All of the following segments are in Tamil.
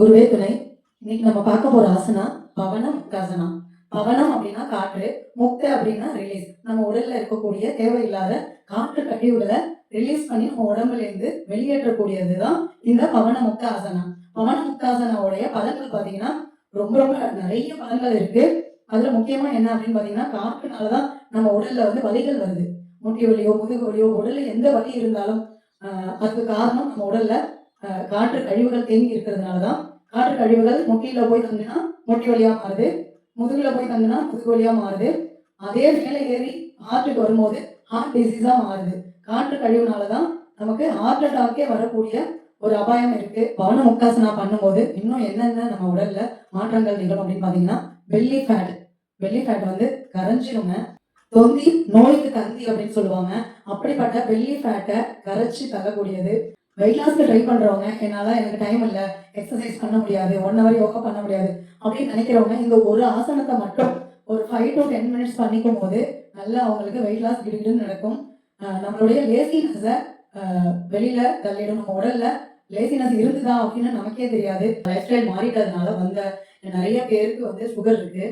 குருவே துணை. இன்னைக்கு நம்ம பார்க்க போற ஆசனா பவன முக்தாசனா. பவனம் அப்படின்னா காற்று, முக்த அப்படின்னா ரிலீஸ். நம்ம உடல்ல இருக்கக்கூடிய தேவையில்லாத காற்று கழிவுகளை ரிலீஸ் பண்ணி நம்ம உடம்புல இருந்து வெளியேற்றக்கூடியதுதான் இந்த பவன முக்த ஆசனா. பவன முக்தாசனாவுடைய பலன்கள் பாத்தீங்கன்னா ரொம்ப ரொம்ப நிறைய பலன்கள் இருக்கு. அதுல முக்கியமா என்ன அப்படின்னு பாத்தீங்கன்னா, காற்றுனாலதான் நம்ம உடல்ல வலிகள் வருது. முட்டி வலியோ, முதுகு வலியோ, உடல்ல எந்த வலி இருந்தாலும் அதுக்கு காரணம் நம்ம உடல்ல காற்று கழிவுகள் தேங்கி இருக்கிறதுனாலதான். காற்று கழிவுகள் முட்டியில போய் தங்குனா முட்டி வழியா மாறுது, முதுகுல போய் தங்குனா முதுகு வழியா மாறுது. அதே மேலே ஏறி ஹார்ட்டுக்கு வரும்போது ஹார்ட் டிசீஸா மாறுது. காற்று கழிவுனாலதான் நமக்கு ஹார்ட் அட்டாக்கே வரக்கூடிய ஒரு அபாயம் இருக்கு. பவன முக்தாசனா பண்ணும்போது இன்னும் என்னென்ன நம்ம உடல்ல மாற்றங்கள் நிகழும் அப்படின்னு பாத்தீங்கன்னா, பெல்லி ஃபேட் கரைஞ்சிருங்க. தொந்தி நோய்க்கு தந்தி அப்படின்னு சொல்லுவாங்க. அப்படிப்பட்ட பெல்லி ஃபேட்டை கரைச்சி தள்ளக்கூடியது. வெயிட் லாஸ்க்கு ட்ரை பண்றவங்க, எனக்கு டைம் இல்லை, எக்ஸசைஸ் பண்ண முடியாது, 1 hour யோகா பண்ண முடியாது அப்படின்னு நினைக்கிறவங்க இந்த ஒரு ஆசனத்தை மட்டும் ஒரு 5 to 10 minutes பண்ணிக்கும் போது நல்லா அவங்களுக்கு வெயிட் லாஸ் கிடுகிடுன்னு நடக்கும். நம்மளுடைய லேசினஸை வெளியில தள்ளிடும். நம்ம உடல்ல லேசினஸ் இருக்குதா அப்படின்னு நமக்கே தெரியாது. லைஃப் ஸ்டைல் மாறிட்டதுனால வந்த நிறைய பேருக்கு சுகர் இருக்கு.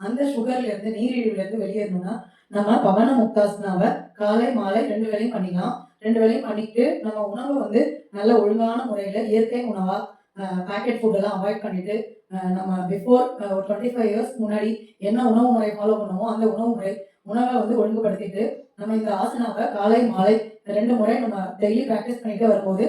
அந்த சுகர்ல இருந்து நீரிழிவுல இருந்து வெளியேறணும்னா நம்ம பவன முக்தாசனாவை காலை மாலை 2 வேளையும் பண்ணிக்கலாம். 2 வேளையும் பண்ணிட்டு நம்ம உணவை நல்ல ஒழுங்கான முறையில இயற்கை உணவா, பேக்கெட் ஃபுட் எல்லாம் அவாய்ட் பண்ணிட்டு நம்ம பிஃபோர் ஒரு 25 years முன்னாடி என்ன உணவு முறை ஃபாலோ பண்ணுவோம் அந்த உணவை ஒழுங்குபடுத்திட்டு நம்ம இந்த ஆசனாவை காலை மாலை 2 முறை நம்ம டெய்லி ப்ராக்டிஸ் பண்ணிட்டு வரும்போது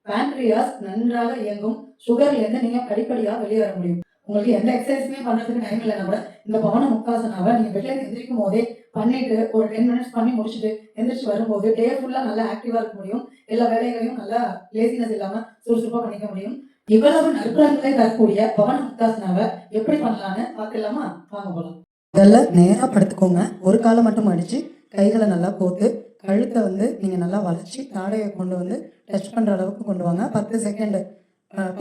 பேன்க்ரியாஸ் நன்றாக இயங்கும். சுகர்ல இருந்து நீங்க படிப்படியா வெளியே வர முடியும். உங்களுக்கு எந்த எக்ஸசைஸுமே பண்றதுக்கு டைம் இல்லைன்னா கூட இந்த பவன முக்தாசனாவை நீங்க பெட்ல எந்திரிக்கும் போதே பண்ணிட்டு ஒரு 10 minutes பண்ணி முடிச்சுட்டு எந்திரிச்சு வரும்போது டே ஃபுல்லா நல்லா ஆக்டிவா இருக்க முடியும். எல்லா வேலைகளையும் நல்லா லேசினஸ் இல்லாம சுறுசுறுப்பா பண்ணிக்க முடியும். இவ்வளவு நற்பலன்களை தரக்கூடிய பவன முக்தாசனாவை எப்படி பண்ணலான்னு பார்க்கலாமா? வாங்க போலாம். முதல்ல நேரா படுத்துக்கோங்க. ஒரு காலை மட்டும் அடிச்சு கைகளை நல்லா கோத்து கழுத்தை நீங்க நல்லா வளைச்சி தாடையை கொண்டு டச் பண்ற அளவுக்கு கொண்டு வாங்க. 10 செகண்ட்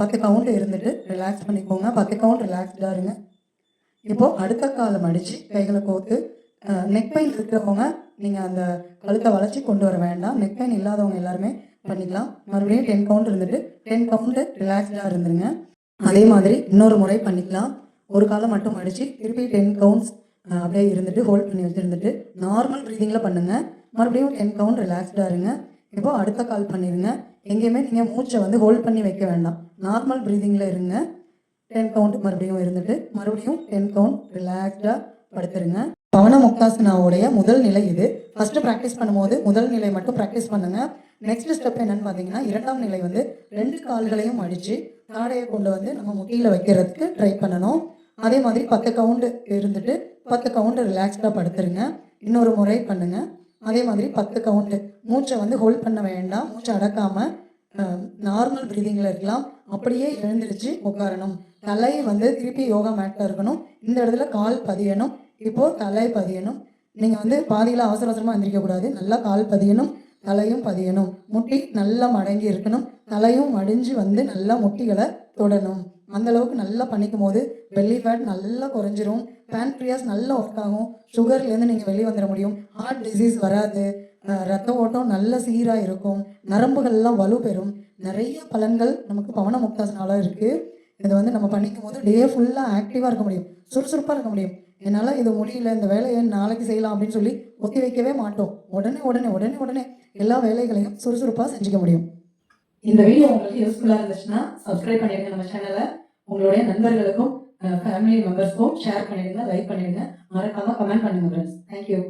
10 கவுண்ட் இருந்துட்டு ரிலாக்ஸ் பண்ணிக்கோங்க. 10 கவுண்ட் ரிலாக்ஸ்டா இருங்க. இப்போ அடுத்த காலம் அடிச்சு கைகளை கோத்து நெக் பெயின் இருக்கிறவங்க நீங்க அந்த கழுத்தை வளைச்சி கொண்டு வர வேண்டாம். நெக் பெயின் இல்லாதவங்க எல்லாருமே பண்ணிக்கலாம். மறுபடியும் 10 கவுண்ட் இருந்துட்டு 10 கவுண்ட் ரிலாக்ஸ்டா இருந்துருங்க. அதே மாதிரி இன்னொரு முறை பண்ணிக்கலாம். ஒரு காலம் மட்டும் அடிச்சு திருப்பி 10 கவுண்ட்ஸ் அப்படியே இருந்துட்டு ஹோல்ட் பண்ணி வச்சுருந்துட்டு நார்மல் ப்ரீதிங்கில் பண்ணுங்க. மறுபடியும் 10 கவுண்ட் ரிலாக்ஸ்டா இருங்க. இப்போ அடுத்த கால் பண்ணிடுங்க. எங்கேயுமே நீங்கள் மூச்சை ஹோல்ட் பண்ணி வைக்க வேண்டாம். நார்மல் ப்ரீதிங்கில் இருங்க. 10 கவுண்ட் மறுபடியும் இருந்துட்டு மறுபடியும் 10 கவுண்ட் ரிலாக்ஸ்டாக படுத்துருங்க. பவன முக்தாசனாவுடைய முதல் நிலை இது. ஃபர்ஸ்ட் ப்ராக்டிஸ் பண்ணும்போது முதல் நிலை மட்டும் ப்ராக்டிஸ் பண்ணுங்க. நெக்ஸ்ட் ஸ்டெப் என்னன்னு பார்த்தீங்கன்னா, 2ஆம் நிலை 2 கால்களையும் அடித்து தாடையை கொண்டு நம்ம முட்டியில் வைக்கிறதுக்கு ட்ரை பண்ணணும். அதே மாதிரி 10 கவுண்ட் இருந்துட்டு 10 கவுண்ட் ரிலாக்ஸ்டாக படுத்துருங்க. இன்னொரு முறை பண்ணுங்க. அதே மாதிரி 10 கவுண்ட் மூச்சை ஹோல்ட் பண்ண வேண்டாம். மூச்சை அடக்காமல் நார்மல் ப்ரீதிங்கில் இருக்கலாம். அப்படியே எழுந்திரிச்சு உட்காரணும். தலை திருப்பி யோகா மேட்டில் இருக்கணும். இந்த இடத்துல கால் பதியணும். இப்போது தலை பதியணும். நீங்கள் பாதியில் அவசர அவசரமாக எந்திரிக்கக்கூடாது. நல்லா கால் பதியணும், தலையும் பதியணும். முட்டி நல்லா மடங்கி இருக்கணும். தலையும் மடிஞ்சு நல்லா முட்டிகளை தொடணும். அந்தளவுக்கு நல்லா பண்ணிக்கும் போது பெல்லி ஃபேட் நல்லா குறைஞ்சிரும். பேன்க்ரியாஸ் நல்லா ஒர்க் ஆகும். சுகர்லேருந்து நீங்கள் வெளியே வந்துட முடியும். ஹார்ட் டிசீஸ் வராது. ரத்த ஓட்டம் நல்ல சீராக இருக்கும். நரம்புகள்லாம் வலுப்பெறும். நிறைய பலன்கள் நமக்கு பவன முக்தாசனால இருக்குது. இதை நம்ம பண்ணிக்கும் போது டே ஃபுல்லாக ஆக்டிவாக இருக்க முடியும், சுறுசுறுப்பாக இருக்க முடியும். என்னால் இது முடியல, இந்த வேலையை நாளைக்கு செய்யலாம் அப்படின்னு சொல்லி ஒத்தி வைக்கவே மாட்டோம். உடனே உடனே உடனே உடனே எல்லா வேலைகளையும் சுறுசுறுப்பாக செஞ்சுக்க முடியும். இந்த வீடியோ உங்களுக்கு யூஸ்ஃபுல்லாக இருந்துச்சுன்னா சப்ஸ்கிரைப் பண்ணிடுங்க நம்ம சேனலை. உங்களுடைய நண்பர்களுக்கும் ஃபேமிலி மெம்பர்ஸ்க்கும் ஷேர் பண்ணிடுங்க, லைக் பண்ணிடுங்க, மறக்காமல் கமெண்ட் பண்ணுங்க ஃப்ரெண்ட்ஸ். தேங்க்யூ.